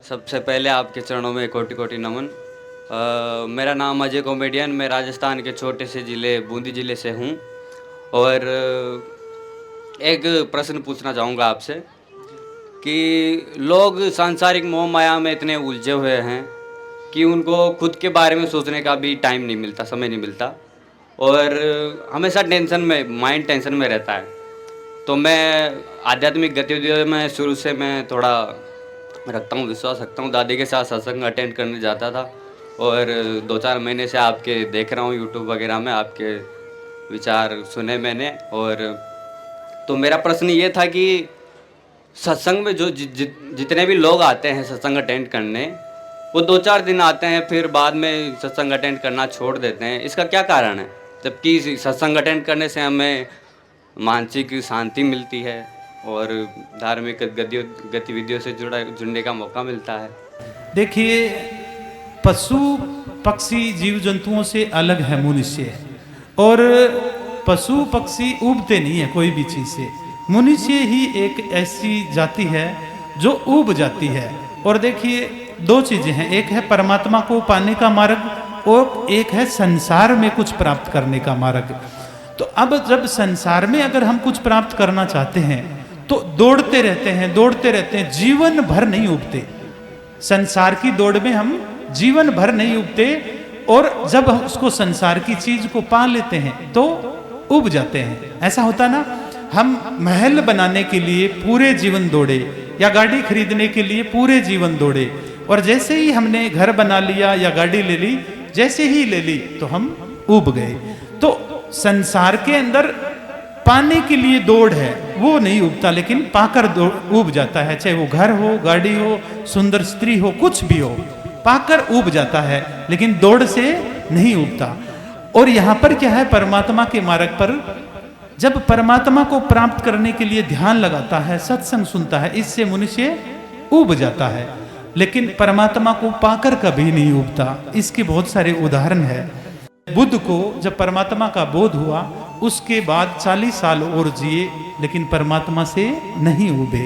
सबसे पहले आपके चरणों में कोटि कोटि नमन। मेरा नाम अजय कॉमेडियन, मैं राजस्थान के छोटे से ज़िले बूंदी ज़िले से हूँ। और एक प्रश्न पूछना चाहूँगा आपसे कि लोग सांसारिक मोह माया में इतने उलझे हुए हैं कि उनको खुद के बारे में सोचने का भी टाइम नहीं मिलता, समय नहीं मिलता, और हमेशा टेंशन में, माइंड टेंशन में रहता है। तो मैं आध्यात्मिक गतिविधियों में शुरू से मैं थोड़ा रखता हूँ, विश्वास रखता हूँ। दादी के साथ सत्संग अटेंड करने जाता था और 2-4 महीने से आपके देख रहा हूँ यूट्यूब वगैरह में, आपके विचार सुने मैंने। और तो मेरा प्रश्न ये था कि सत्संग में जो जितने भी लोग आते हैं सत्संग अटेंड करने, वो 2-4 दिन आते हैं, फिर बाद में सत्संग अटेंड करना छोड़ देते हैं। इसका क्या कारण है? जबकि सत्संग अटेंड करने से हमें मानसिक शांति मिलती है और धार्मिक गतिविधियों से जुड़ने का मौका मिलता है। देखिए, पशु पक्षी जीव जंतुओं से अलग है मनुष्य। और पशु पक्षी उबते नहीं है कोई भी चीज से। मनुष्य ही एक ऐसी जाति है जो उब जाती है। और देखिए, दो चीजें हैं, एक है परमात्मा को पाने का मार्ग और एक है संसार में कुछ प्राप्त करने का मार्ग। तो अब जब संसार में अगर हम कुछ प्राप्त करना चाहते हैं तो दौड़ते रहते हैं, जीवन भर नहीं उबते। संसार की दौड़ में हम जीवन भर नहीं उबते, और जब हम उसको संसार की चीज को पा लेते हैं तो उब जाते हैं। ऐसा होता ना, हम महल बनाने के लिए पूरे जीवन दौड़े या गाड़ी खरीदने के लिए पूरे जीवन दौड़े, और जैसे ही हमने घर बना लिया या गाड़ी ले ली, जैसे ही ले ली तो हम उब गए। तो संसार के अंदर पाने के लिए दौड़ है, वो नहीं उबता, लेकिन पाकर उब जाता है। चाहे वो घर हो, गाड़ी हो, सुंदर स्त्री हो, कुछ भी हो, पाकर उब जाता है, लेकिन दौड़ से नहीं उबता। और यहाँ पर क्या है, परमात्मा के मार्ग पर जब परमात्मा को प्राप्त करने के लिए ध्यान लगाता है, सत्संग सुनता है, इससे मनुष्य उब जाता है, लेकिन परमात्मा को पाकर कभी नहीं उबता। इसके बहुत सारे उदाहरण है। बुद्ध को जब परमात्मा का बोध हुआ, उसके बाद 40 साल और जिए, लेकिन परमात्मा से नहीं उबे।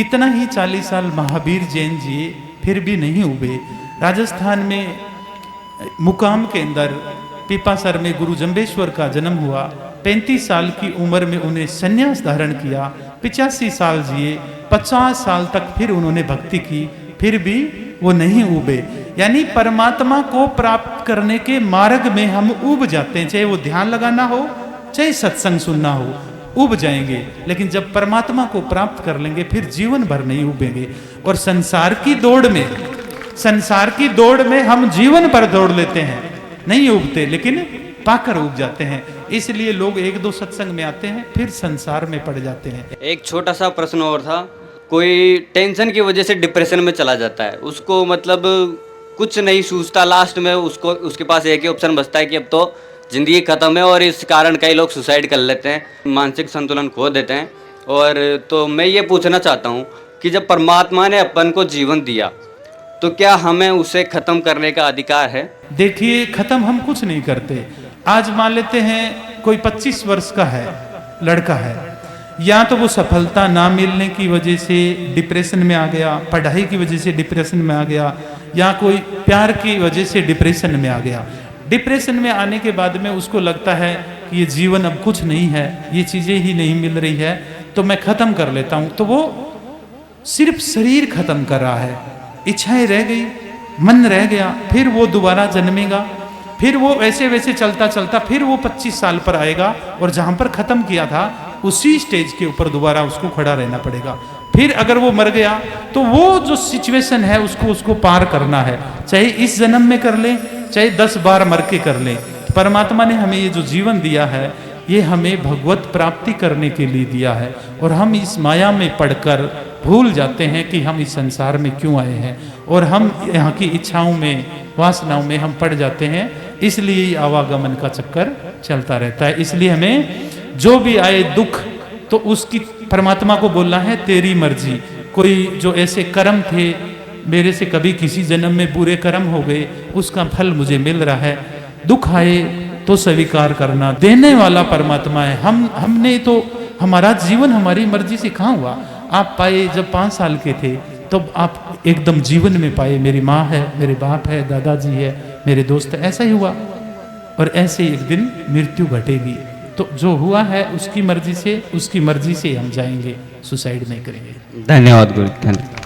इतना ही 40 साल महावीर जैन जिए, फिर भी नहीं उबे। राजस्थान में मुकाम के अंदर पीपासर में गुरु जंबेश्वर का जन्म हुआ। 35 साल की उम्र में उन्हें संन्यास धारण किया, 85 साल जिए, 50 साल तक फिर उन्होंने भक्ति की, फिर भी वो नहीं उबे। यानी परमात्मा को प्राप्त करने के मार्ग में हम उब जाते हैं, चाहे वो ध्यान लगाना हो, चाहे सत्संग सुनना हो, उब जाएंगे। लेकिन जब परमात्मा को प्राप्त कर लेंगे फिर जीवन भर नहीं उबेंगे। और संसार की दौड़ में हम जीवन भर दौड़ लेते हैं, नहीं उबते, लेकिन पाकर उब जाते हैं। इसलिए लोग 1-2 सत्संग में आते हैं, फिर संसार में पड़ जाते हैं। एक छोटा सा प्रश्न और था, कोई टेंशन की वजह से डिप्रेशन में चला जाता है, उसको मतलब कुछ नहीं सूझता, लास्ट में उसके पास एक ही ऑप्शन बचता है कि अब तो ज़िंदगी ख़त्म है, और इस कारण कई लोग सुसाइड कर लेते हैं, मानसिक संतुलन खो देते हैं। और तो मैं ये पूछना चाहता हूँ कि जब परमात्मा ने अपन को जीवन दिया तो क्या हमें उसे ख़त्म करने का अधिकार है? देखिए, ख़त्म हम कुछ नहीं करते। आज मान लेते हैं कोई 25 वर्ष का है, लड़का है, या तो वो सफलता ना मिलने की वजह से डिप्रेशन में आ गया, पढ़ाई की वजह से डिप्रेशन में आ गया, या कोई प्यार की वजह से डिप्रेशन में आ गया। डिप्रेशन में आने के बाद में उसको लगता है कि ये जीवन अब कुछ नहीं है, ये चीज़ें ही नहीं मिल रही है, तो मैं ख़त्म कर लेता हूँ। तो वो सिर्फ शरीर ख़त्म कर रहा है, इच्छाएं रह गई, मन रह गया, फिर वो दोबारा जन्मेगा, फिर वो ऐसे वैसे चलता चलता फिर वो 25 साल पर आएगा, और जहाँ पर ख़त्म किया था उसी स्टेज के ऊपर दोबारा उसको खड़ा रहना पड़ेगा। फिर अगर वो मर गया तो वो जो सिचुएशन है उसको पार करना है, चाहे इस जन्म में कर ले, चाहे 10 बार मर के कर ले। परमात्मा ने हमें ये जो जीवन दिया है, ये हमें भगवत प्राप्ति करने के लिए दिया है, और हम इस माया में पड़कर भूल जाते हैं कि हम इस संसार में क्यों आए हैं, और हम यहाँ की इच्छाओं में, वासनाओं में हम पड़ जाते हैं। इसलिए आवागमन का चक्कर चलता रहता है। इसलिए हमें जो भी आए दुख, तो उसकी परमात्मा को बोलना है तेरी मर्जी। कोई जो ऐसे कर्म थे मेरे से, कभी किसी जन्म में बुरे कर्म हो गए, उसका फल मुझे मिल रहा है, दुख आए तो स्वीकार करना। देने वाला परमात्मा है। हमने तो, हमारा जीवन हमारी मर्जी से कहाँ हुआ। आप पाए जब 5 साल के थे, तो आप एकदम जीवन में पाए। मेरी माँ है, मेरे बाप है, दादाजी है, मेरे दोस्त है, ऐसा ही हुआ। और ऐसे ही एक दिन मृत्यु घटेगी। तो जो हुआ है उसकी मर्जी से हम जाएंगे, सुसाइड नहीं करेंगे। धन्यवाद गुरु, धन्यवाद।